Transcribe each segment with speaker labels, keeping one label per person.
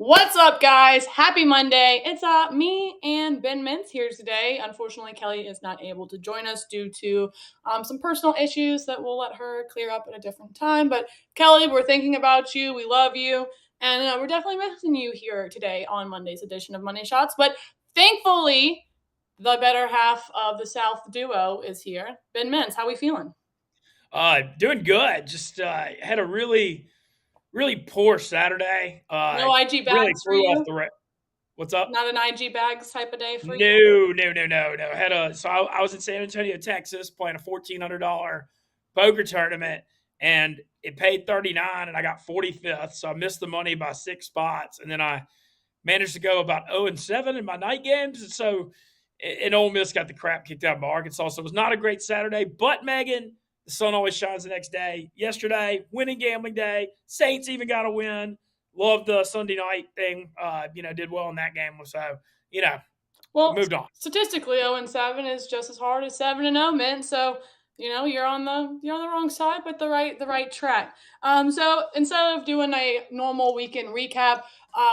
Speaker 1: What's up, guys? Happy Monday. It's me and Ben Mintz here today. Unfortunately, Kelly is not able to join us due to some personal issues that we'll let her clear up at a different time. But Kelly, we're thinking about you. We love you. And we're definitely missing you here today on Monday's edition of Money Shots. But thankfully, the better half of the South duo is here. Ben Mintz, how we feeling?
Speaker 2: Doing good. Just had a really poor Saturday.
Speaker 1: No IG
Speaker 2: Really
Speaker 1: bags for
Speaker 2: threw off
Speaker 1: you?
Speaker 2: the What's up?
Speaker 1: Not an IG bags type of day for you?
Speaker 2: No, no, no, no, no. I was in San Antonio, Texas, playing a $1,400 poker tournament, and it paid 39, and I got 45th. So I missed the money by 6 spots, and then I managed to go about 0-7 in my night games, and so and Ole Miss got the crap kicked out by Arkansas. So it was not a great Saturday. But Megan, the sun always shines the next day. Yesterday, winning gambling day. Saints even got a win. Loved the Sunday night thing. Did well in that game. So you know,
Speaker 1: Well,
Speaker 2: moved on.
Speaker 1: statistically, 0-7 is just as hard as 7-0, man. So you're on the wrong side, but the right track. So instead of doing a normal weekend recap,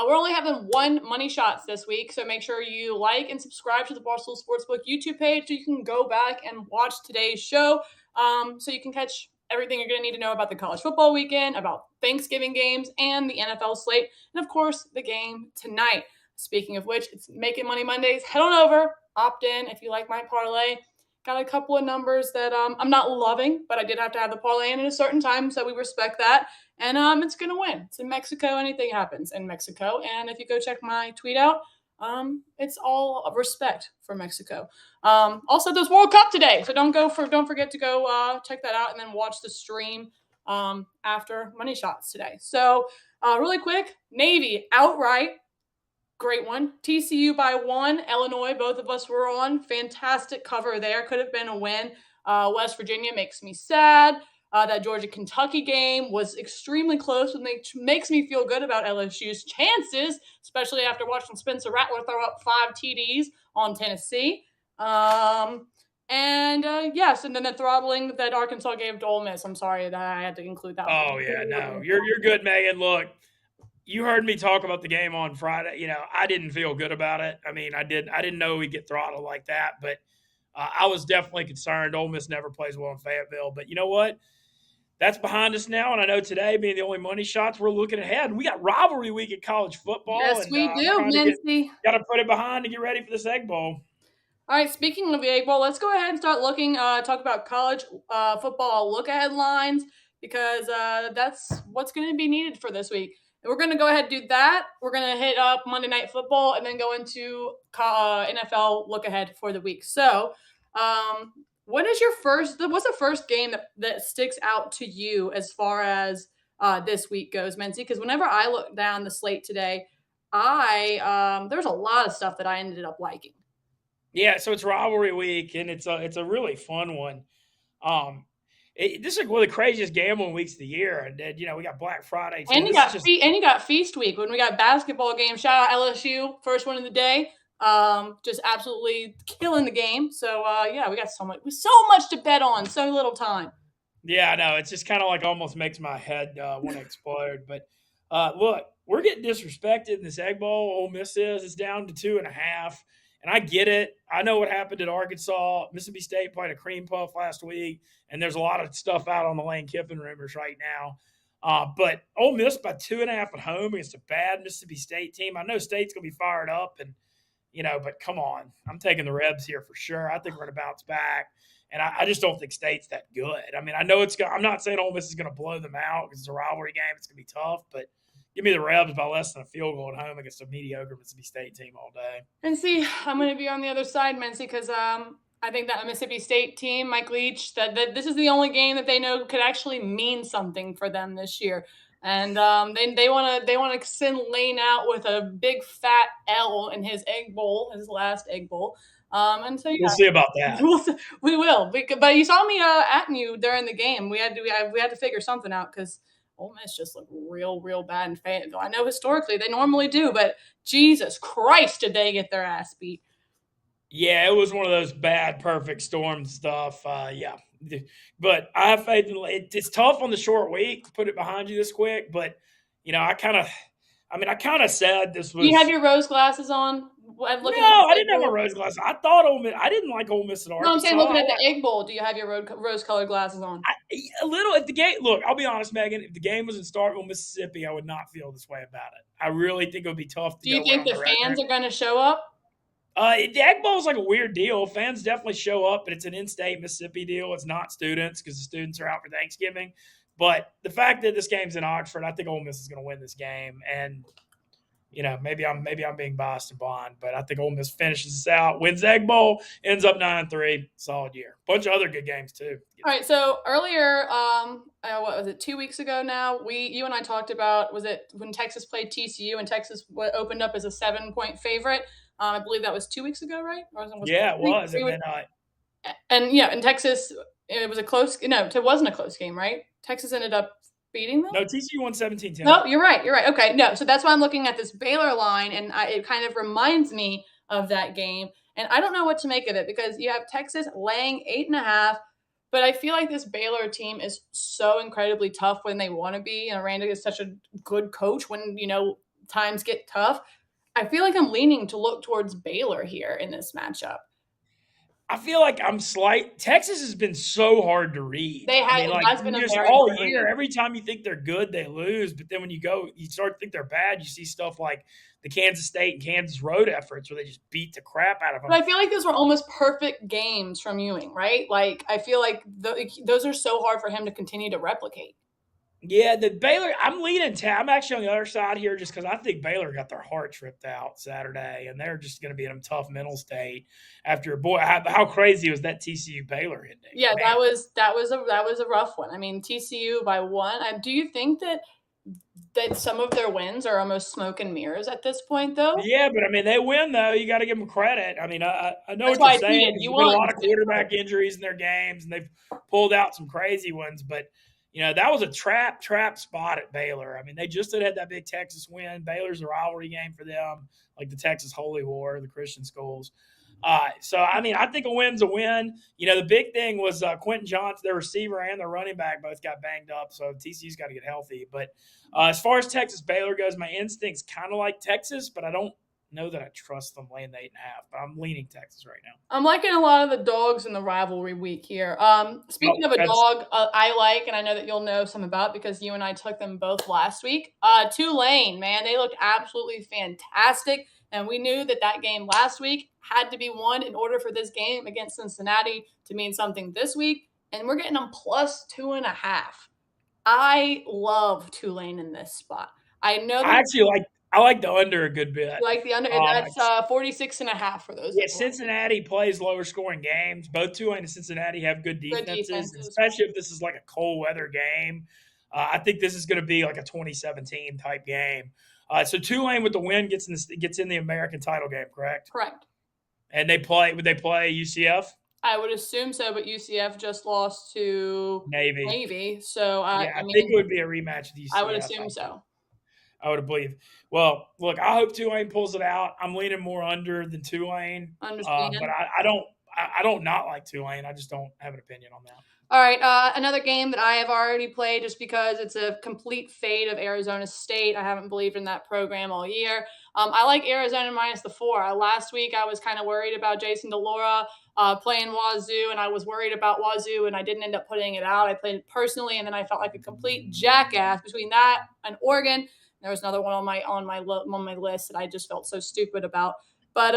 Speaker 1: we're only having one money shots this week. So make sure you like and subscribe to the Barstool Sportsbook YouTube page so you can go back and watch today's show. So you can catch everything you're going to need to know about the college football weekend, about Thanksgiving games, and the NFL slate, and of course the game tonight. Speaking of which, it's Making Money Mondays. Head on over, opt in if you like my parlay. Got a couple of numbers that I'm not loving, but I did have to have the parlay in at a certain time, so we respect that. And it's gonna win. It's in Mexico. Anything happens in Mexico. And if you go check my tweet out, it's all respect for Mexico. Also, there's World Cup today, so don't forget to go check that out and then watch the stream after Money Shots today. So really quick, Navy outright. Great one. TCU by 1. Illinois, both of us were on. Fantastic cover there. Could have been a win. West Virginia makes me sad. That Georgia Kentucky game was extremely close, and it makes me feel good about LSU's chances, especially after watching Spencer Rattler throw up 5 TDs on Tennessee. Yes, and then the throttling that Arkansas gave to Ole Miss. I'm sorry that I had to include that.
Speaker 2: Oh yeah, no, you're good, Megan. Look, you heard me talk about the game on Friday. I didn't feel good about it. I mean, I didn't know we'd get throttled like that, but I was definitely concerned. Ole Miss never plays well in Fayetteville, but you know what? That's behind us now, and I know today being the only money shots, we're looking ahead. We got rivalry week in college football,
Speaker 1: Yes,
Speaker 2: and
Speaker 1: we
Speaker 2: I'm
Speaker 1: do,
Speaker 2: trying to
Speaker 1: Nancy.
Speaker 2: got to put it behind to get ready for this Egg Bowl.
Speaker 1: All right, speaking of the Egg Bowl, let's go ahead and start looking, talk about college football look ahead lines because that's what's going to be needed for this week. And we're going to go ahead and do that. We're going to hit up Monday Night Football and then go into NFL look ahead for the week. So, what's the first game that sticks out to you as far as this week goes, Mency? Because whenever I look down the slate today, there's a lot of stuff that I ended up liking.
Speaker 2: Yeah, so it's rivalry week, and it's a really fun one. This is one of the craziest gambling weeks of the year, and we got Black Friday too.
Speaker 1: And
Speaker 2: This is just
Speaker 1: you got feast week when we got basketball game. Shout out LSU, first one of the day. Just absolutely killing the game. So yeah, we got so much to bet on, so little time.
Speaker 2: yeah, I know. It's just kind of like almost makes my head want to explode. But look, we're getting disrespected in this Egg Bowl. Ole Miss it's down to 2.5. And I get it. I know what happened at Arkansas. Mississippi State played a cream puff last week, and there's a lot of stuff out on the Lane Kiffin rumors right now. But Ole Miss by 2.5 at home against a bad Mississippi State team. I know State's going to be fired up, and but come on, I'm taking the Rebs here for sure. I think we're going to bounce back, and I just don't think State's that good. I mean, I know I'm not saying Ole Miss is going to blow them out because it's a rivalry game. It's going to be tough, but give me the Rebs by less than a field goal at home against a mediocre Mississippi State team all day.
Speaker 1: And see, I'm going to be on the other side, Mency, because I think that Mississippi State team, Mike Leach, that this is the only game that they know could actually mean something for them this year. And they want to send Lane out with a big fat L in his last Egg Bowl. And so yeah,
Speaker 2: we'll see about that.
Speaker 1: We will. But you saw me at you during the game. We had to figure something out because Ole Miss just looked real bad in Fayetteville. I know historically they normally do, but Jesus Christ, did they get their ass beat?
Speaker 2: Yeah, it was one of those bad perfect storm stuff. Yeah, but I have faith in it. It's tough on the short week to put it behind you this quick, but I kind of I mean, I kind of said this
Speaker 1: Do you have
Speaker 2: was.
Speaker 1: your rose glasses on? I'm looking at
Speaker 2: No, I
Speaker 1: the egg
Speaker 2: didn't have my
Speaker 1: bowl.
Speaker 2: rose glasses. I thought Ole Miss. I didn't like Ole Miss at
Speaker 1: No, I'm saying
Speaker 2: Arkansas.
Speaker 1: looking at the egg bowl. Do you have your rose-colored glasses on?
Speaker 2: A little at the game. Look, I'll be honest, Megan. If the game was in Starkville, Mississippi, I would not feel this way about it. I really think it would be tough to
Speaker 1: Do you
Speaker 2: go
Speaker 1: think
Speaker 2: around
Speaker 1: the
Speaker 2: the
Speaker 1: fans
Speaker 2: rhetoric.
Speaker 1: are going to show up?
Speaker 2: The Egg Bowl is like a weird deal. Fans definitely show up, but it's an in-state Mississippi deal. It's not students because the students are out for Thanksgiving. But the fact that this game's in Oxford, I think Ole Miss is going to win this game. And maybe I'm being biased and blind, but I think Ole Miss finishes this out, wins Egg Bowl, ends up 9-3, solid year. Bunch of other good games too.
Speaker 1: All right. So earlier, what was it? 2 weeks ago now, you and I talked about, was it when Texas played TCU and Texas opened up as a 7-point favorite? I believe that was 2 weeks ago, right? Or was
Speaker 2: Yeah, it was,
Speaker 1: three
Speaker 2: and
Speaker 1: weeks-
Speaker 2: then
Speaker 1: and yeah, in Texas, it was a close. No, it wasn't a close game, right? Texas ended up beating them.
Speaker 2: no, TCU won 17-10.
Speaker 1: No, you're right. You're right. Okay, no. So that's why I'm looking at this Baylor line, and it kind of reminds me of that game. And I don't know what to make of it because you have Texas laying 8.5, but I feel like this Baylor team is so incredibly tough when they want to be. And Aranda is such a good coach when times get tough. I feel like I'm leaning to look towards Baylor here in this matchup.
Speaker 2: I feel like Texas has been so hard to read.
Speaker 1: It has been a
Speaker 2: just
Speaker 1: very
Speaker 2: all
Speaker 1: hard
Speaker 2: year,
Speaker 1: read.
Speaker 2: every time you think they're good, they lose. But then when you start to think they're bad, you see stuff like the Kansas State and Kansas road efforts where they just beat the crap out of them.
Speaker 1: But I feel like those were almost perfect games from Ewing, right? Like, I feel like those are so hard for him to continue to replicate.
Speaker 2: Yeah, the Baylor. I'm actually on the other side here just because I think Baylor got their heart ripped out Saturday, and they're just going to be in a tough mental state after. Boy, how crazy was that TCU Baylor ending?
Speaker 1: Yeah,
Speaker 2: Man.
Speaker 1: that was a rough one. I mean, TCU by 1. Do you think that some of their wins are almost smoke and mirrors at this point, though?
Speaker 2: Yeah, but I mean, they win though. You got to give them credit. I mean, I know
Speaker 1: That's
Speaker 2: what
Speaker 1: why
Speaker 2: you're
Speaker 1: I
Speaker 2: saying.
Speaker 1: tweeted,
Speaker 2: There's
Speaker 1: you
Speaker 2: been a
Speaker 1: won.
Speaker 2: lot of quarterback injuries in their games, and they've pulled out some crazy ones. But that was a trap spot at Baylor. I mean, they just had that big Texas win. Baylor's a rivalry game for them, like the Texas Holy War, the Christian schools. So, I mean, I think a win's a win. The big thing was Quentin Johnson, their receiver and their running back, both got banged up. So TCU's got to get healthy. But as far as Texas Baylor goes, my instinct's kind of like Texas, but I don't know that I trust them laying the 8.5. But I'm leaning Texas right now.
Speaker 1: I'm liking a lot of the dogs in the rivalry week here. Speaking of a dog I like, and I know that you'll know some about because you and I took them both last week. Tulane, man, they looked absolutely fantastic. And we knew that game last week had to be won in order for this game against Cincinnati to mean something this week. And we're getting them plus 2.5. I love Tulane in this spot. I know that
Speaker 2: I like the under a good bit.
Speaker 1: you like the under. That's 46.5 for those.
Speaker 2: Yeah, Cincinnati plays lower scoring games. Both Tulane and Cincinnati have good defenses. Especially if this is like a cold weather game. I think this is going to be like a 2017 type game. So Tulane with the win gets in the American title game, correct?
Speaker 1: Correct.
Speaker 2: And would they play UCF?
Speaker 1: I would assume so, but UCF just lost to
Speaker 2: Navy.
Speaker 1: So
Speaker 2: I think it would be a rematch with UCF.
Speaker 1: I would assume so.
Speaker 2: I would believe. Well, look, I hope Tulane pulls it out. I'm leaning more under than Tulane.
Speaker 1: Understand.
Speaker 2: But I don't not like Tulane. I just don't have an opinion on that.
Speaker 1: All right, another game that I have already played just because it's a complete fade of Arizona State. I haven't believed in that program all year. I like Arizona minus the 4. Last week, I was kind of worried about Jason DeLaura playing Wazoo, and I was worried about Wazoo, and I didn't end up putting it out. I played it personally, and then I felt like a complete jackass between that and Oregon. There was another one on my list that I just felt so stupid about. But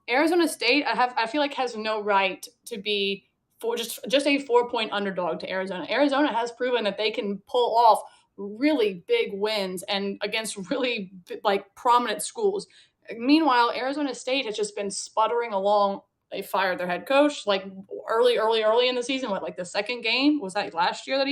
Speaker 1: Arizona State, I feel like has no right to be for just a 4-point underdog to Arizona. Arizona has proven that they can pull off really big wins and against really prominent schools. Meanwhile, Arizona State has just been sputtering along. They fired their head coach early in the season. The second game? Was that last year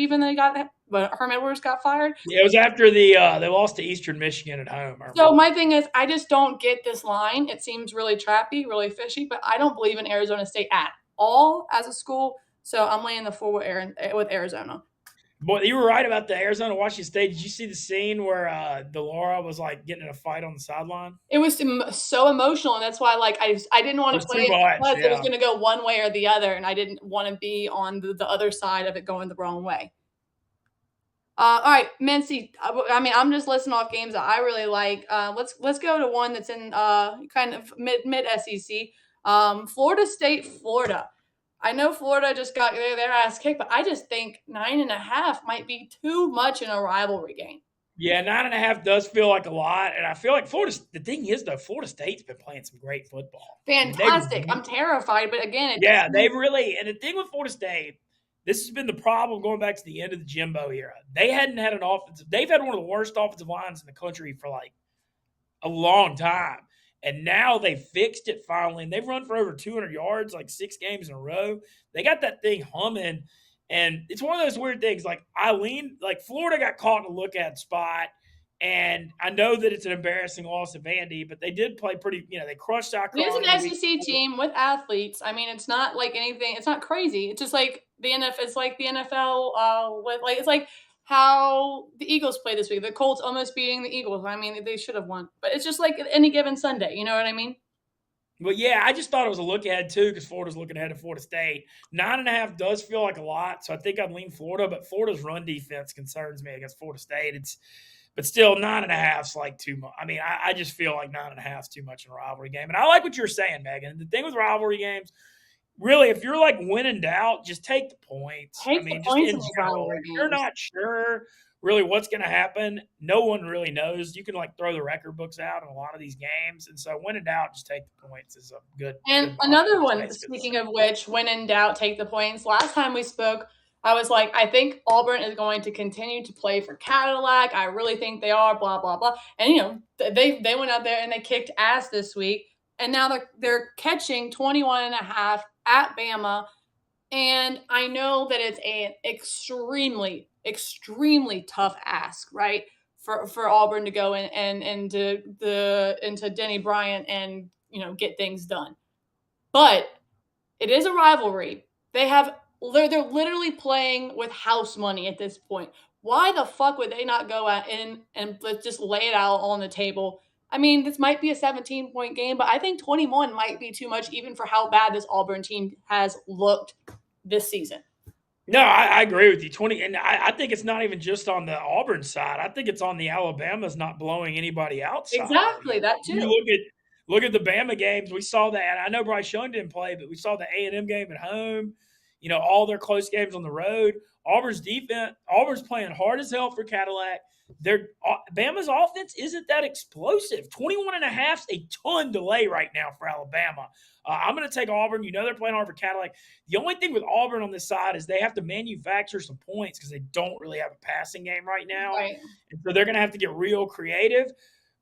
Speaker 1: but Herm Edwards got fired?
Speaker 2: Yeah, it was after they lost to Eastern Michigan at home.
Speaker 1: So my thing is, I just don't get this line. It seems really trappy, really fishy, but I don't believe in Arizona State at all as a school. So I'm laying the 4 with Arizona.
Speaker 2: Boy, you were right about the Arizona-Washington State. Did you see the scene where DeLaura was getting in a fight on the sideline?
Speaker 1: It was so emotional, and that's why I didn't want to play it because it was going to go one way or the other, and I didn't want to be on the other side of it going the wrong way. All right, Mincy. I mean, I'm just listing off games that I really like. Let's go to one that's in kind of mid SEC. Florida State, Florida. I know Florida just got their ass kicked, but I just think 9.5 might be too much in a rivalry game.
Speaker 2: Yeah, 9.5 does feel like a lot, and I feel like Florida. The thing is, though, Florida State's been playing some great football. I mean,
Speaker 1: Fantastic. I'm terrified, but again, it
Speaker 2: yeah,
Speaker 1: just
Speaker 2: they really. And the thing with Florida State, this has been the problem going back to the end of the Jimbo era. They hadn't had an offensive. They've had one of the worst offensive lines in the country for like a long time. And now they fixed it finally, and they've run for over 200 yards like 6 games in a row. They got that thing humming, and it's one of those weird things. Like like Florida got caught in a look at spot, and I know that it's an embarrassing loss of Vandy, but they did play pretty. They crushed
Speaker 1: it is
Speaker 2: Akron in
Speaker 1: an
Speaker 2: the week
Speaker 1: SEC
Speaker 2: before.
Speaker 1: team with athletes. I mean, it's not like anything. It's not crazy. It's just like the NFL. It's like the NFL. With like it's like how the Eagles play this week. The Colts almost beating the Eagles. I mean, they should have won, but it's just like any given Sunday. You know what I mean?
Speaker 2: But yeah, I just thought it was a look ahead too because Florida's looking ahead of Florida State. 9.5 does feel like a lot, so I think I'd lean Florida. But Florida's run defense concerns me against Florida State. But still 9.5 is like too much. I mean, I just feel like 9.5 is too much in a rivalry game. And I like what you're saying, Megan. The thing with rivalry games, really, if you're like when in doubt, just take the points. I
Speaker 1: Take the
Speaker 2: mean, just
Speaker 1: points
Speaker 2: in
Speaker 1: in these
Speaker 2: general,
Speaker 1: rivalry
Speaker 2: if you're
Speaker 1: games.
Speaker 2: not sure really what's going to happen, no one really knows. You can like throw the record books out in a lot of these games, and so when in doubt, just take the points is a
Speaker 1: And
Speaker 2: good motto.
Speaker 1: another
Speaker 2: It's
Speaker 1: one,
Speaker 2: basically
Speaker 1: speaking of which, when in doubt, take the points. Last time we spoke, I was like, I think Auburn is going to continue to play for Cadillac. I really think they are, blah, blah, blah. And, they went out there and they kicked ass this week. And now they're catching 21.5 at Bama. And I know that it's an extremely, extremely tough ask, right? For Auburn to go in and into Denny Bryant and get things done. But it is a rivalry. They're literally playing with house money at this point. Why the fuck would they not go out in and just lay it out on the table? I mean, this might be a 17-point game, but I think 21 might be too much even for how bad this Auburn team has looked this season.
Speaker 2: No, I agree with you. 20, and I think it's not even just on the Auburn side. I think it's on the Alabama's not blowing anybody out side.
Speaker 1: Exactly, that
Speaker 2: You
Speaker 1: too.
Speaker 2: look at the Bama games. We saw that. I know Bryce Young didn't play, but we saw the A&M game at home. All their close games on the road. Auburn's defense. Auburn's playing hard as hell for Cadillac. Bama's offense isn't that explosive. 21.5 is a ton to lay right now for Alabama. I'm going to take Auburn. They're playing hard for Cadillac. The only thing with Auburn on this side is they have to manufacture some points because they don't really have a passing game right now.
Speaker 1: Right.
Speaker 2: And so they're going to have to get real creative.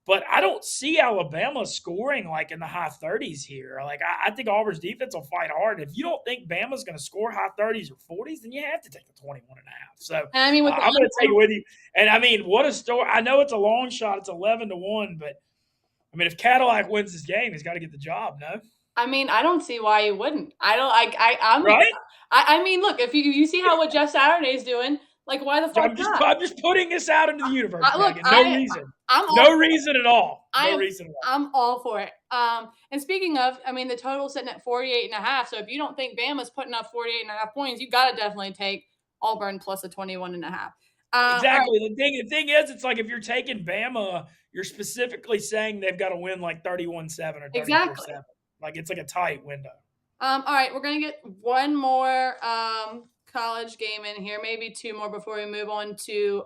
Speaker 2: But I don't see Alabama scoring like in the high 30s here. Like I think Auburn's defense will fight hard. If you don't think Bama's going to score high 30s or 40s, then you have to take the 21.5. So
Speaker 1: And I mean, with
Speaker 2: I'm going to take it with you. And I mean, what a story! I know it's a long shot. It's 11-1, but I mean, if Cadillac wins this game, he's got to get the job. No,
Speaker 1: I mean, I don't see why you wouldn't. I don't like. I'm.
Speaker 2: right?
Speaker 1: I mean, look, if you see what Jeff Saturday's doing, like, why the fuck not?
Speaker 2: I'm just putting this out into the universe,
Speaker 1: Look,
Speaker 2: Megan. No reason.
Speaker 1: I'm
Speaker 2: No reason at all. No
Speaker 1: I'm-
Speaker 2: reason at all.
Speaker 1: I'm all for it. And speaking of, I mean, the total's sitting at 48.5. So if you don't think Bama's putting up 48.5 points, you got to definitely take Auburn plus a 21.5.
Speaker 2: Exactly. Right. The thing is, it's like if you're taking Bama, you're specifically saying they've got to win like 31-7 or 34-7.
Speaker 1: Exactly.
Speaker 2: Like it's like a tight window.
Speaker 1: All right, we're gonna get one more college game in here, maybe two more before we move on to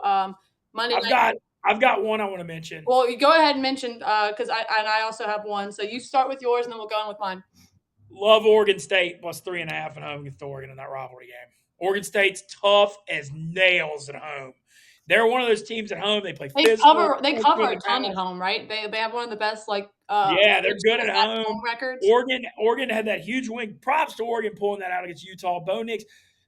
Speaker 1: Monday night.
Speaker 2: I've got one I want to mention.
Speaker 1: Well, you go ahead and mention because I also have one. So you start with yours, and then we'll go on with mine.
Speaker 2: Love Oregon State plus 3.5 at home against Oregon in that rivalry game. Oregon State's tough as nails at home. They're one of those teams at home. They play physical.
Speaker 1: They cover a ton at home, right? They have one of the best
Speaker 2: yeah, they're good at home
Speaker 1: records.
Speaker 2: Oregon had that huge win. Props to Oregon pulling that out against Utah. Bo Nix.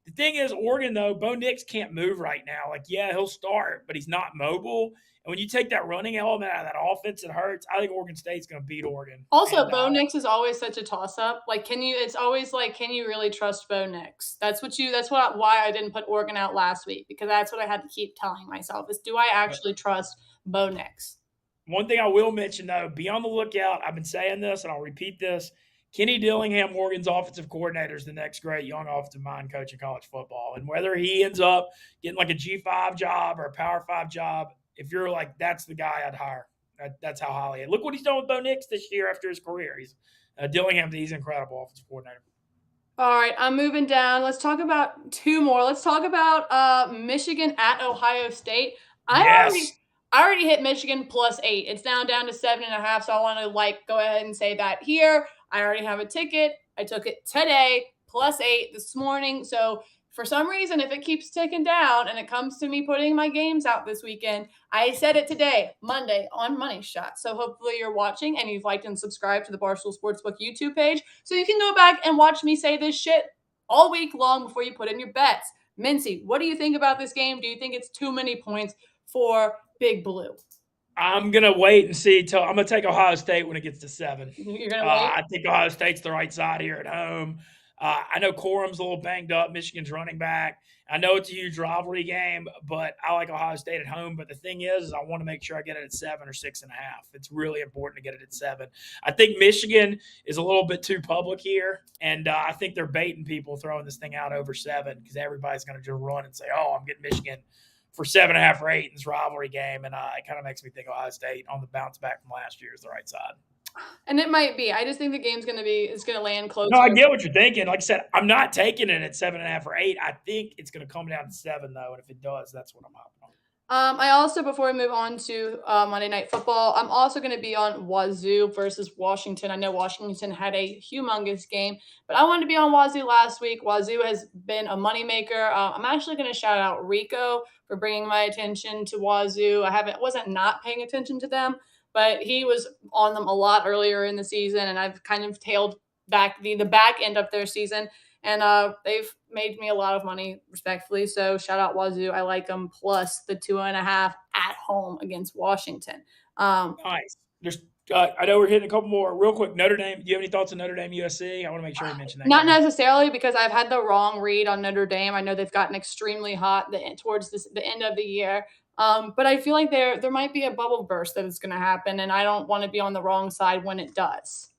Speaker 2: The thing is, Oregon though, Bo Nix can't move right now. Like, yeah, he'll start, but he's not mobile. And when you take that running element out of that offense, it hurts. I think Oregon State's going to beat Oregon.
Speaker 1: Also, Bo Nix is always such a toss-up. Like, it's always like, can you really trust Bo Nix? That's why I didn't put Oregon out last week, because that's what I had to keep telling myself is, do I actually trust Bo Nix?
Speaker 2: One thing I will mention, though, be on the lookout. I've been saying this, and I'll repeat this. Kenny Dillingham, Morgan's offensive coordinator, is the next great young offensive mind coach in college football. And whether he ends up getting like a G5 job or a Power 5 job, if you're like, that's the guy I'd hire. That's how highly. Look what he's done with Bo Nix this year after his career. He's Dillingham. He's an incredible offensive coordinator.
Speaker 1: All right, I'm moving down. Let's talk about two more. Let's talk about Michigan at Ohio State.
Speaker 2: Yes.
Speaker 1: I already hit Michigan +8. It's now down to 7.5. So I want to go ahead and say that here. I already have a ticket. I took it today, +8 this morning. So for some reason, if it keeps ticking down and it comes to me putting my games out this weekend, I said it today, Monday, on Money Shot. So hopefully you're watching and you've liked and subscribed to the Barstool Sportsbook YouTube page so you can go back and watch me say this shit all week long before you put in your bets. Mincy, what do you think about this game? Do you think it's too many points for Big Blue?
Speaker 2: I'm going to wait and see I'm going to take Ohio State when it gets to 7.
Speaker 1: You're going to wait?
Speaker 2: I think Ohio State's the right side here at home. I know Corum's a little banged up, Michigan's running back. I know it's a huge rivalry game, but I like Ohio State at home. But the thing is I want to make sure I get it at 7 or 6.5. It's really important to get it at 7. I think Michigan is a little bit too public here, and I think they're baiting people throwing this thing out over 7 because everybody's going to just run and say, oh, I'm getting Michigan for 7.5 or 8 in this rivalry game. And it kind of makes me think Ohio State on the bounce back from last year is the right side.
Speaker 1: And it might be. I just think the game's going to land closer.
Speaker 2: No, I get what you're thinking. Like I said, I'm not taking it at 7.5 or 8. I think it's going to come down to 7, though. And if it does, that's what I'm hopping on.
Speaker 1: I also, before we move on to Monday Night Football, I'm also going to be on Wazoo versus Washington. I know Washington had a humongous game, but I wanted to be on Wazoo last week. Wazoo has been a moneymaker. I'm actually going to shout out Rico for bringing my attention to Wazoo. Wasn't not paying attention to them, but he was on them a lot earlier in the season, and I've kind of tailed back the back end of their season. And they've made me a lot of money, respectfully. So shout out Wazoo. I like them plus the 2.5 at home against Washington.
Speaker 2: Nice. I know we're hitting a couple more. Real quick, Notre Dame. Do you have any thoughts on Notre Dame USC? I want to make sure we mention that.
Speaker 1: Not necessarily, because I've had the wrong read on Notre Dame. I know they've gotten extremely hot towards the end of the year. But I feel like there might be a bubble burst that is going to happen, and I don't want to be on the wrong side when it does.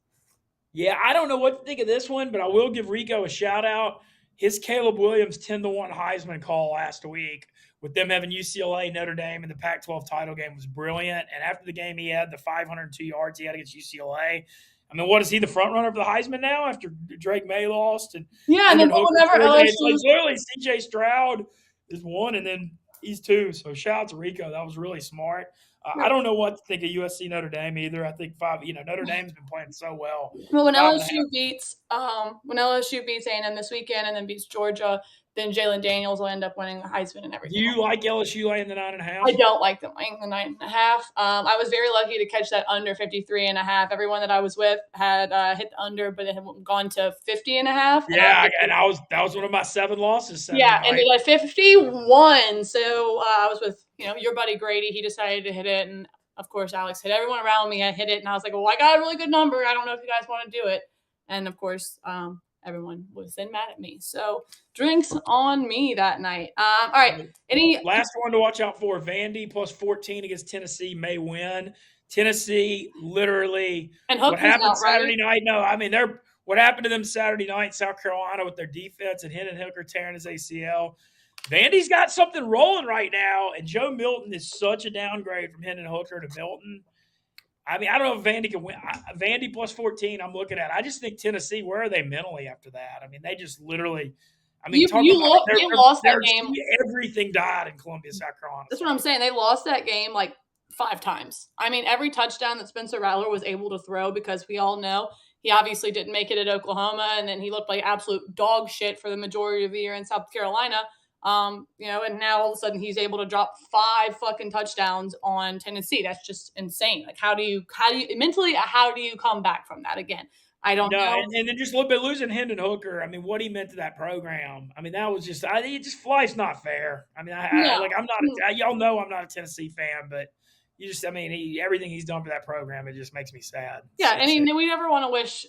Speaker 2: Yeah, I don't know what to think of this one, but I will give Rico a shout out. His Caleb Williams 10-1 Heisman call last week with them having UCLA, Notre Dame, and the Pac-12 title game was brilliant. And after the game, he had the 502 yards he had against UCLA. I mean, what is he, the front runner for the Heisman now after Drake May lost? And
Speaker 1: then whenever LSU,
Speaker 2: it's like literally C.J. Stroud is 1, and then he's 2. So shout out to Rico. That was really smart. I don't know what to think of USC Notre Dame either. I think Notre Dame's been playing so well.
Speaker 1: Well, when LSU beats A&M this weekend and then beats Georgia, then Jalen Daniels will end up winning the Heisman and everything.
Speaker 2: Do you like LSU laying the 9.5?
Speaker 1: I don't like them laying the 9.5. I was very lucky to catch that under 53.5. Everyone that I was with had hit the under, but it had gone to 50.5.
Speaker 2: Yeah, and that was one of my 7 losses.
Speaker 1: Ended at 51. So I was with your buddy Grady. He decided to hit it, and of course Alex hit. Everyone around me had hit it, and I was like, well, I got a really good number. I don't know if you guys want to do it. And of course, everyone was then mad at me. So drinks on me that night. All right.
Speaker 2: Last one to watch out for: Vandy plus 14 against Tennessee may win. Tennessee literally.
Speaker 1: And
Speaker 2: what happened Saturday night? No, I mean what happened to them Saturday night in South Carolina with their defense and Hendon Hooker tearing his ACL. Vandy's got something rolling right now, and Joe Milton is such a downgrade from Hendon Hooker to Milton. I mean, I don't know if Vandy can win. Vandy plus 14, I'm looking at. I just think Tennessee, where are they mentally after that? I mean, they just literally – you
Speaker 1: lost that game.
Speaker 2: Everything died in Columbia, South Carolina.
Speaker 1: That's what I'm saying. They lost that game like 5 times. I mean, every touchdown that Spencer Rattler was able to throw, because we all know he obviously didn't make it at Oklahoma, and then he looked like absolute dog shit for the majority of the year in South Carolina. And now all of a sudden he's able to drop 5 fucking touchdowns on Tennessee. That's just insane. Like, how do you come back from that again? I don't know.
Speaker 2: And then just a little bit losing Hendon Hooker. I mean, what he meant to that program. I mean, that was just, life's not fair. I mean, y'all know I'm not a Tennessee fan, but everything he's done for that program, it just makes me sad.
Speaker 1: Yeah, we never want to wish,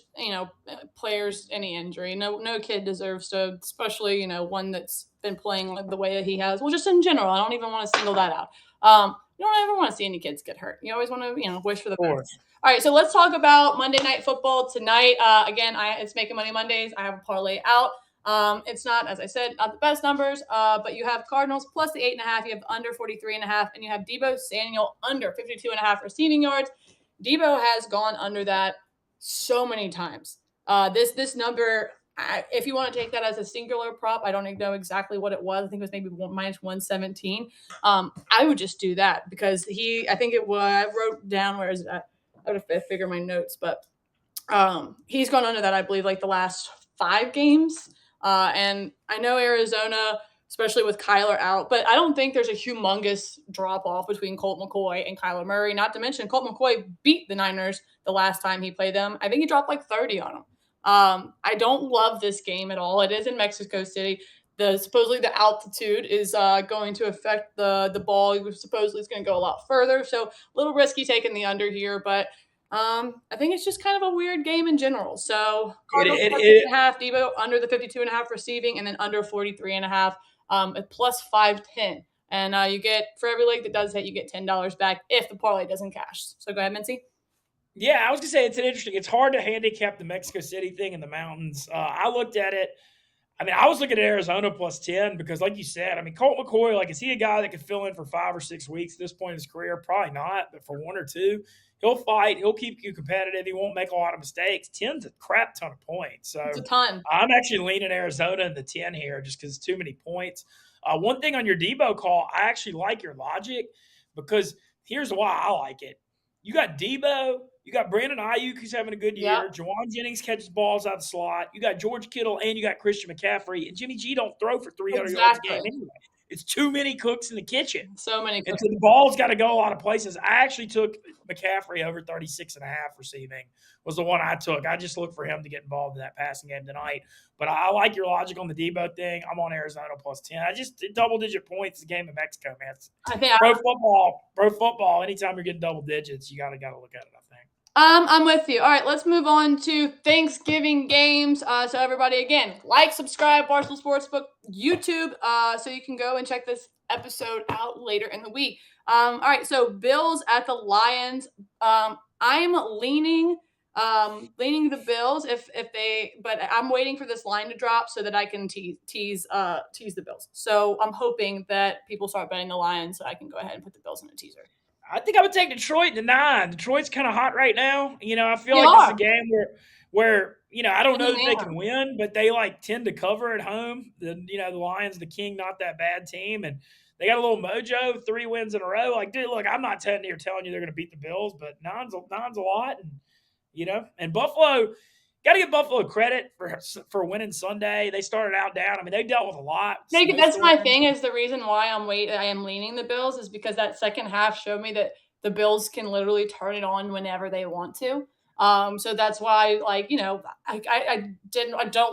Speaker 1: players any injury. No kid deserves to, especially, one that's been playing the way that he has. Well, just in general, I don't even want to single that out. You don't ever want to see any kids get hurt. You always want to, wish for the best. All right, so let's talk about Monday Night Football tonight. Again, it's Making Money Mondays. I have a parlay out. It's not, as I said, not the best numbers, but you have Cardinals plus the 8.5. You have under 43.5, and you have Deebo Samuel under 52.5 receiving yards. Deebo has gone under that so many times. This number, if you want to take that as a singular prop, I don't know exactly what it was. I think it was maybe minus 117. I would just do that because I think it was, I wrote down, where is it at? I would have to figure my notes, but he's gone under that, I believe, like the last 5 games. And I know Arizona, especially with Kyler out, but I don't think there's a humongous drop off between Colt McCoy and Kyler Murray. Not to mention, Colt McCoy beat the Niners the last time he played them. I think he dropped like 30 on them. I don't love this game at all. It is in Mexico City. Supposedly the altitude is going to affect the ball. Supposedly it's going to go a lot further, so a little risky taking the under here, but I think it's just kind of a weird game in general. So Cardinals plus 8.5, Deebo under the 52.5 receiving, and then under 43.5 at plus 510. And you get, for every leg that does hit, you get $10 back if the parlay doesn't cash. So go ahead, Mincy.
Speaker 2: Yeah, I was gonna say it's hard to handicap the Mexico City thing in the mountains. I looked at it. I mean, I was looking at Arizona plus 10 because, like you said, I mean, Colt McCoy, like, is he a guy that could fill in for 5 or 6 weeks at this point in his career? Probably not, but for 1 or 2, he'll fight. He'll keep you competitive. He won't make a lot of mistakes. 10's a crap ton of points. So
Speaker 1: it's a ton.
Speaker 2: I'm actually leaning Arizona in the 10 here just because it's too many points. One thing on your Deebo call, I actually like your logic because here's why I like it. You got Deebo. You got Brandon Ayuk, who's having a good year.
Speaker 1: Yep.
Speaker 2: Jawan Jennings catches balls out the slot. You got George Kittle, and you got Christian McCaffrey. And Jimmy G don't throw for 300 yards a game anyway. It's too many cooks in the kitchen.
Speaker 1: So many cooks.
Speaker 2: And so the ball's got to go a lot of places. I actually took McCaffrey over 36.5 receiving was the one I took. I just looked for him to get involved in that passing game tonight. But I like your logic on the Debo thing. I'm on Arizona plus 10. I just double-digit points. The game in Mexico, man.
Speaker 1: I think
Speaker 2: pro football. Anytime you're getting double digits, you got to look at it, I think.
Speaker 1: I'm with you. All right, let's move on to Thanksgiving games. So everybody, again, like, subscribe, Barstool Sportsbook YouTube, so you can go and check this episode out later in the week. All right, so Bills at the Lions. I'm leaning the Bills but I'm waiting for this line to drop so that I can tease the Bills. So I'm hoping that people start betting the Lions so I can go ahead and put the Bills in a teaser.
Speaker 2: I think I would take Detroit to 9. Detroit's kind of hot right now. I feel like it's a game where I don't know that they can win, but they tend to cover at home. The Lions, the King, not that bad team, and they got a little mojo, 3 wins in a row. Dude, look, I'm not telling you they're going to beat the Bills, but nine's a lot, and Buffalo. Got to give Buffalo credit for winning Sunday. They started out down. I mean, they dealt with a lot.
Speaker 1: That's my thing. Is the reason why I am leaning the Bills is because that second half showed me that the Bills can literally turn it on whenever they want to. So that's why, I don't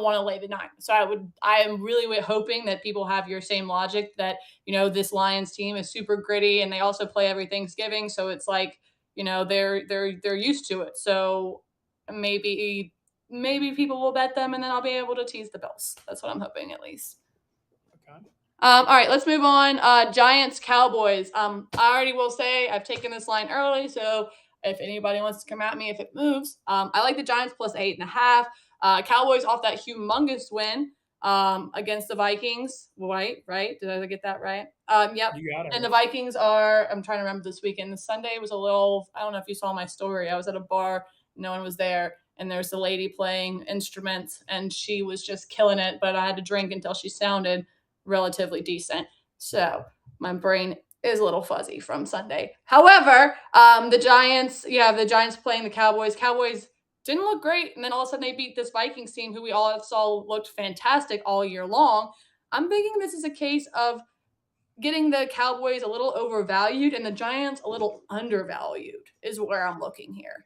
Speaker 1: want to lay the 9. So I am really hoping that people have your same logic that this Lions team is super gritty and they also play every Thanksgiving. So it's they're used to it. So maybe people will bet them, and then I'll be able to tease the Bills. That's what I'm hoping, at least.
Speaker 2: Okay.
Speaker 1: All right, let's move on. Giants, Cowboys. I already will say I've taken this line early, so if anybody wants to come at me if it moves, I like the Giants plus 8.5. Cowboys off that humongous win against the Vikings. Right? Did I get that right? Yep.
Speaker 2: You got it.
Speaker 1: And the Vikings I'm trying to remember this weekend. The Sunday was a little, I don't know if you saw my story. I was at a bar. No one was there. And there's a lady playing instruments, and she was just killing it. But I had to drink until she sounded relatively decent. So my brain is a little fuzzy from Sunday. However, the Giants playing the Cowboys. Cowboys didn't look great, and then all of a sudden they beat this Vikings team who we all saw looked fantastic all year long. I'm thinking this is a case of getting the Cowboys a little overvalued and the Giants a little undervalued is where I'm looking here.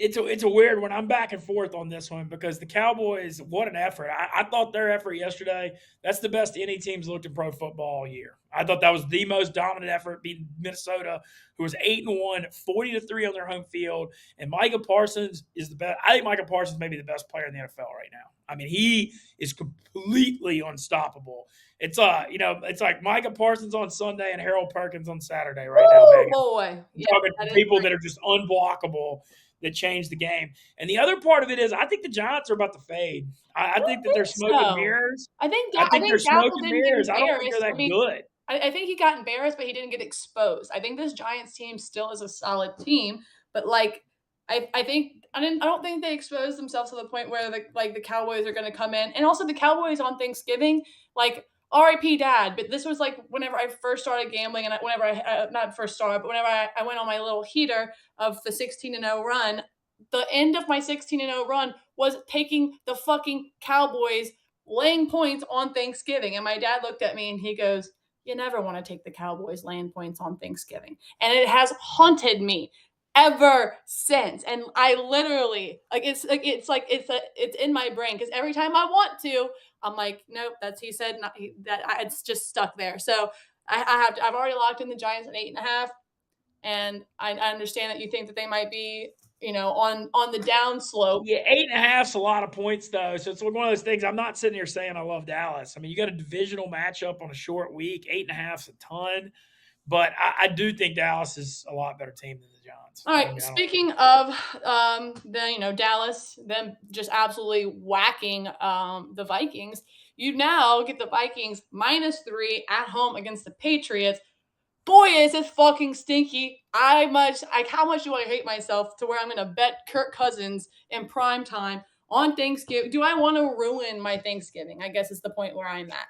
Speaker 2: It's a weird one. I'm back and forth on this one because the Cowboys, what an effort. I thought their effort yesterday, that's the best any team's looked in pro football all year. I thought that was the most dominant effort, beating Minnesota, who was 8-1, 40-3 on their home field. And Micah Parsons is the best. I think Micah Parsons may be the best player in the NFL right now. I mean, he is completely unstoppable. It's it's like Micah Parsons on Sunday and Harold Perkins on Saturday right now.
Speaker 1: Oh boy,
Speaker 2: talking people that are just unblockable. that changed the game. And the other part of it is I think the Giants are about to fade. I think that they're
Speaker 1: think
Speaker 2: smoke and
Speaker 1: so.
Speaker 2: mirrors.
Speaker 1: I think
Speaker 2: I think they're smoke
Speaker 1: Dapple
Speaker 2: and
Speaker 1: didn't get
Speaker 2: mirrors. I don't think they're
Speaker 1: embarrassed. I
Speaker 2: that
Speaker 1: mean,
Speaker 2: good.
Speaker 1: I think he got embarrassed, but he didn't get exposed. I think this Giants team still is a solid team, but like I think I don't think they exposed themselves to the point where the Cowboys are going to come in, and also the Cowboys on Thanksgiving, like R.I.P. Dad. But this was like whenever I first started gambling, and whenever I not first started, but whenever I went on my little heater of the 16-0 run. The end of my 16-0 run was taking the fucking Cowboys laying points on Thanksgiving, and my dad looked at me and he goes, you never want to take the Cowboys laying points on Thanksgiving. And it has haunted me ever since. And I literally it's in my brain because every time I want to, I'm like, nope, that's he said not he, that I, it's just stuck there. So I've already locked in the Giants at 8.5, and I understand that you think that they might be on the down slope.
Speaker 2: Yeah, 8.5's a lot of points though. So it's one of those things. I'm not sitting here saying I love Dallas. I mean, you got a divisional matchup on a short week. 8.5's a ton, but I do think Dallas is a lot better team than the Giants.
Speaker 1: All
Speaker 2: I
Speaker 1: right.
Speaker 2: mean,
Speaker 1: Speaking of Dallas, them just absolutely whacking the Vikings. You now get the Vikings -3 at home against the Patriots. Boy, is it fucking stinky. How much do I hate myself to where I'm gonna bet Kirk Cousins in prime time on Thanksgiving? Do I want to ruin my Thanksgiving? I guess is the point where I'm at.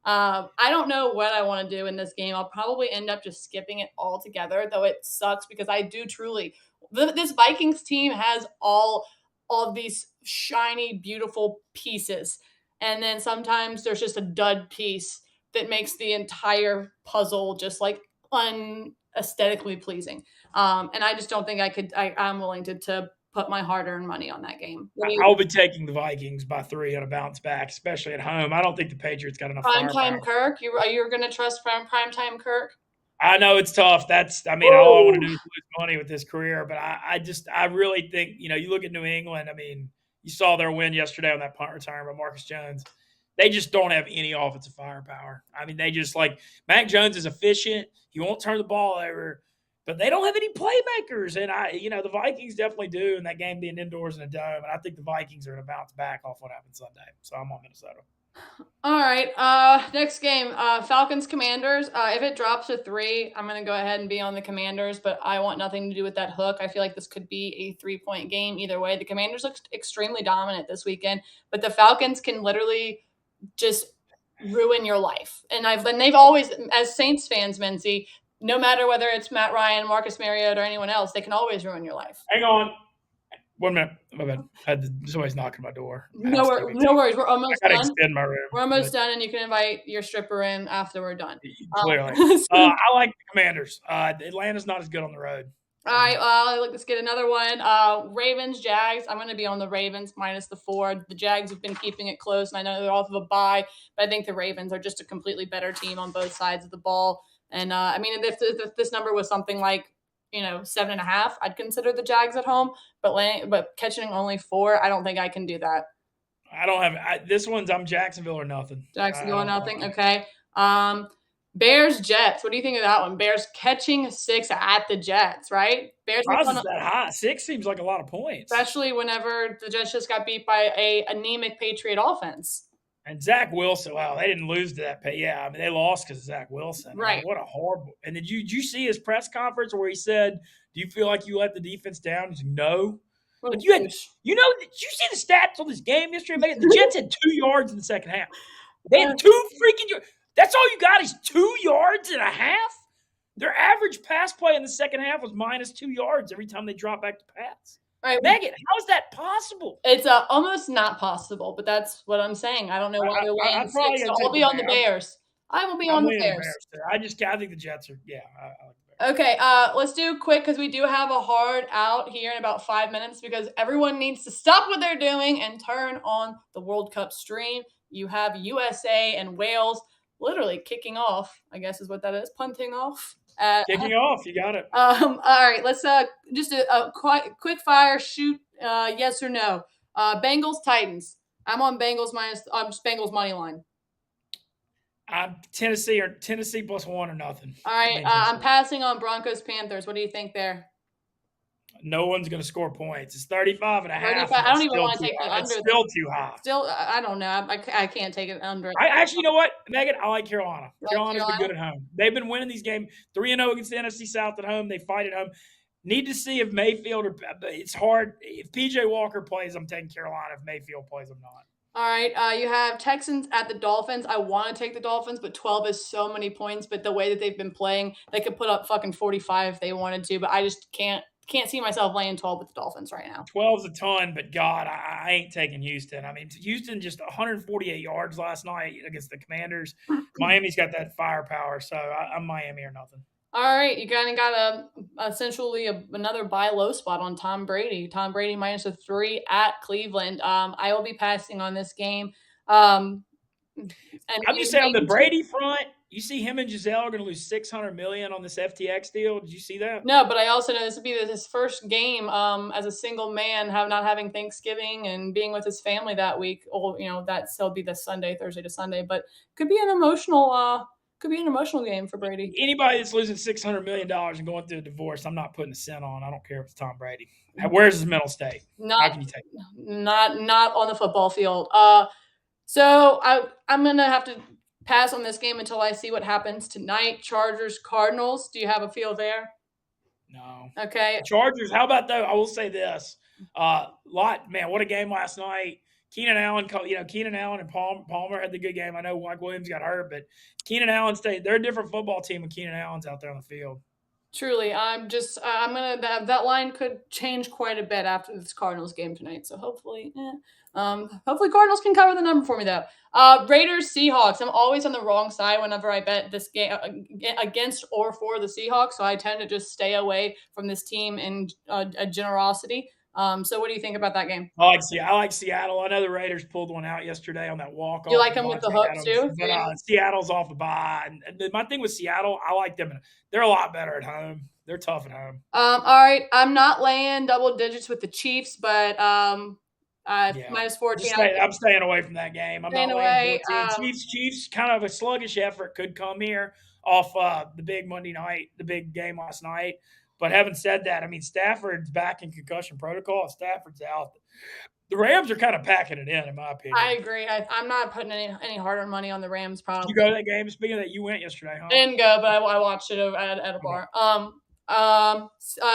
Speaker 1: I don't know what I want to do in this game. I'll probably end up just skipping it altogether, though it sucks because I do truly. This Vikings team has all of these shiny, beautiful pieces, and then sometimes there's just a dud piece that makes the entire puzzle just like unaesthetically pleasing. And I just don't think I could. I'm willing to put my hard-earned money on that game.
Speaker 2: I'll be taking the Vikings by 3 on a bounce back, especially at home. I don't think the Patriots got enough firepower.
Speaker 1: Primetime Kirk, you're going to trust primetime Kirk?
Speaker 2: I know it's tough. All I want to do is lose money with this career. But I really think, you look at New England. I mean, you saw their win yesterday on that punt return by Marcus Jones. They just don't have any offensive firepower. I mean, they just Mac Jones is efficient. He won't turn the ball over, but they don't have any playmakers. And the Vikings definitely do. And that game being indoors in a dome, and I think the Vikings are going to bounce back off what happened Sunday. So I'm on Minnesota.
Speaker 1: All right. Next game, Falcons Commanders. If it drops to 3, I'm gonna go ahead and be on the Commanders, but I want nothing to do with that hook. I feel like this could be a 3-point game either way. The Commanders look extremely dominant this weekend, but the Falcons can literally just ruin your life. And they've always, as Saints fans, Mincy, no matter whether it's Matt Ryan, Marcus Mariota, or anyone else, they can always ruin your life.
Speaker 2: Hang on. 1 minute. My bad. Somebody's knocking my door.
Speaker 1: No worries. We're almost done.
Speaker 2: Extend my room.
Speaker 1: We're almost done, and you can invite your stripper in after we're done.
Speaker 2: Clearly. I like the Commanders. Atlanta's not as good on the road.
Speaker 1: All right, let's get another one. Ravens, Jags. I'm going to be on the Ravens -4. The Jags have been keeping it close, and I know they're off of a bye, but I think the Ravens are just a completely better team on both sides of the ball. And, I mean, if this number was something like, 7.5, I'd consider the Jags at home, but catching only 4, I don't think I can do that.
Speaker 2: I don't have this one's I'm Jacksonville or nothing.
Speaker 1: Jacksonville or nothing. Okay. Bears, Jets. What do you think of that one? Bears catching 6 at the Jets, right? Bears
Speaker 2: is that high. 6 seems like a lot of points.
Speaker 1: Especially whenever the Jets just got beat by a anemic Patriot offense.
Speaker 2: And Zach Wilson, wow, they didn't lose to that. Yeah, I mean, they lost because of Zach Wilson.
Speaker 1: Right.
Speaker 2: I mean, what a horrible. And did you see his press conference where he said, do you feel like you let the defense down? He's like, no. But did you see the stats on this game yesterday? The Jets had 2 yards in the second half. They had 2 freaking yards. That's all you got is 2 yards and a half? Their average pass play in the second half was -2 yards every time they dropped back to pass.
Speaker 1: Right.
Speaker 2: Megan, how is that possible?
Speaker 1: It's almost not possible, but that's what I'm saying. I don't know why they're laying 6, so I'll be on the Bears. I will be on the Bears.
Speaker 2: I think the Jets are, I like the Bears.
Speaker 1: Okay, let's do quick because we do have a hard out here in about 5 minutes because everyone needs to stop what they're doing and turn on the World Cup stream. You have USA and Wales literally kicking off, I guess is what that is, punting off.
Speaker 2: Kicking off, you got it.
Speaker 1: All right, let's just a quick fire shoot, yes or no. Bengals, Titans. I'm on Bengals Bengals money line.
Speaker 2: I'm Tennessee +1 or nothing.
Speaker 1: All right, I'm passing on Broncos, Panthers. What do you think there?
Speaker 2: No one's going to score points. It's 35 and a half.
Speaker 1: 35.
Speaker 2: And
Speaker 1: I don't
Speaker 2: it's
Speaker 1: even
Speaker 2: still
Speaker 1: want to
Speaker 2: too
Speaker 1: take the
Speaker 2: high. It's
Speaker 1: under.
Speaker 2: still too high.
Speaker 1: Still, I don't know. I can't take it under.
Speaker 2: I actually, you know what, Megan? I like Carolina.
Speaker 1: You like
Speaker 2: Carolina's been
Speaker 1: Carolina?
Speaker 2: good at home. They've been winning these games 3-0 against the NFC South at home. They fight at home. Need to see if Mayfield or it's hard. If PJ Walker plays, I'm taking Carolina. If Mayfield plays, I'm not.
Speaker 1: All right. You have Texans at the Dolphins. I want to take the Dolphins, but 12 is so many points. But the way that they've been playing, they could put up fucking 45 if they wanted to. But I just can't see myself laying 12 with the Dolphins right now.
Speaker 2: 12's a ton, but God, I ain't taking Houston. I mean, Houston just 148 yards last night against the Commanders. Miami's got that firepower, so I'm Miami or nothing.
Speaker 1: All right, you kind of got essentially another buy low spot on Tom Brady. Tom Brady minus a 3 at Cleveland. I will be passing on this game.
Speaker 2: I'm just saying on the Brady front, you see him and Giselle are going to lose $600 million on this FTX deal. Did you see that?
Speaker 1: No, but I also know this would be his first game as a single man, not having Thanksgiving and being with his family that week. Or that'll be the Thursday to Sunday, but could be an emotional. Could be an emotional game for Brady.
Speaker 2: Anybody that's losing $600 million and going through a divorce, I'm not putting a cent on. I don't care if it's Tom Brady. Where's his mental state? How can you take it?
Speaker 1: Not on the football field. So I'm gonna have to pass on this game until I see what happens tonight. Chargers, Cardinals. Do you have a feel there?
Speaker 2: No.
Speaker 1: Okay.
Speaker 2: Chargers. How about though? I will say this. Man, what a game last night. Keenan Allen and Palmer had the good game. I know Mike Williams got hurt, but Keenan Allen stayed. They're a different football team when Keenan Allen's out there on the field.
Speaker 1: Truly, I'm gonna that line could change quite a bit after this Cardinals game tonight. So hopefully Cardinals can cover the number for me though. Raiders, Seahawks. I'm always on the wrong side whenever I bet this game against or for the Seahawks. So I tend to just stay away from this team in a generosity. So what do you think about that game?
Speaker 2: I like Seattle. I know the Raiders pulled one out yesterday on that walk.
Speaker 1: You like them with the hook too?
Speaker 2: But Seattle's off the bye. And my thing with Seattle, I like them. They're a lot better at home. They're tough at home.
Speaker 1: All right. I'm not laying double digits with the Chiefs, but minus 14.
Speaker 2: I'm staying away from that game. I'm not laying 14. Chiefs, kind of a sluggish effort could come here off the big Monday night, the big game last night. But having said that, I mean, Stafford's back in concussion protocol. Stafford's out. The Rams are kind of packing it in my opinion.
Speaker 1: I agree. I'm not putting any harder money on the Rams. Probably.
Speaker 2: Did you go to that game? Speaking of that, you went yesterday, huh?
Speaker 1: I didn't go, but I watched it at a bar.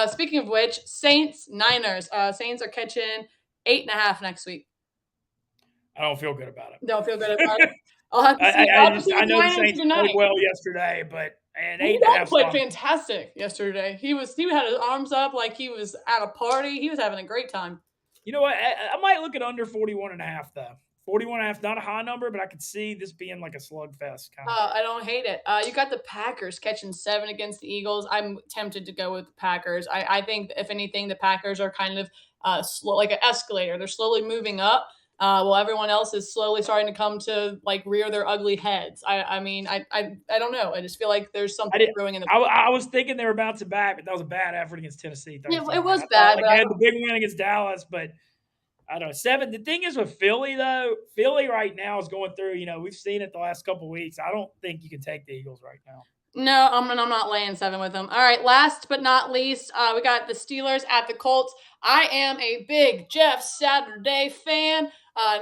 Speaker 1: Speaking of which, Saints, Niners. Saints are catching 8.5 next week.
Speaker 2: I don't feel good about it.
Speaker 1: Don't feel good about it. I'll have to see.
Speaker 2: I know the Saints played well yesterday, but and 8.5
Speaker 1: played fantastic yesterday. He had his arms up like he was at a party. He was having a great time.
Speaker 2: You know what? I might look at under 41.5 though. 41.5, not a high number, but I could see this being like a slugfest kind of.
Speaker 1: I don't hate it. You got the Packers catching 7 against the Eagles. I'm tempted to go with the Packers. I think if anything, the Packers are kind of slow, like an escalator. They're slowly moving up. While everyone else is slowly starting to come to like rear their ugly heads. I mean, I don't know. I just feel like there's something brewing in the.
Speaker 2: I was thinking they were bouncing back, but that was a bad effort against Tennessee.
Speaker 1: Yeah, it was bad.
Speaker 2: They had the big win against Dallas, but I don't know. 7. The thing is with Philly though, Philly right now is going through. We've seen it the last couple of weeks. I don't think you can take the Eagles right now.
Speaker 1: No, I'm not laying 7 with them. All right, last but not least, we got the Steelers at the Colts. I am a big Jeff Saturday fan.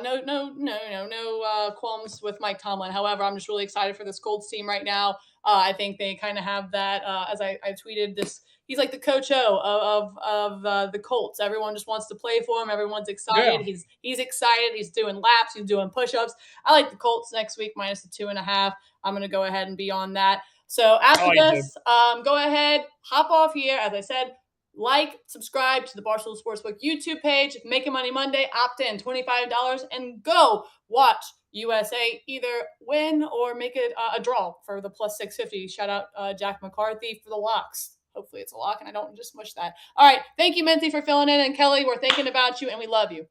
Speaker 1: No qualms with Mike Tomlin. However, I'm just really excited for this Colts team right now. I think they kind of have that. As I tweeted this, he's like the Coach O of the Colts. Everyone just wants to play for him. Everyone's excited. Yeah. He's excited. He's doing laps. He's doing push-ups. I like the Colts next week minus the 2.5. I'm gonna go ahead and be on that. So after this, go ahead, hop off here. As I said, subscribe to the Barstool Sportsbook YouTube page. Making Money Monday, opt in, $25, and go watch USA either win or make it a draw for the plus 650. Shout out Jack McCarthy for the locks. Hopefully it's a lock and I don't just mush that. All right. Thank you, Menti, for filling in. And Kelly, we're thinking about you and we love you.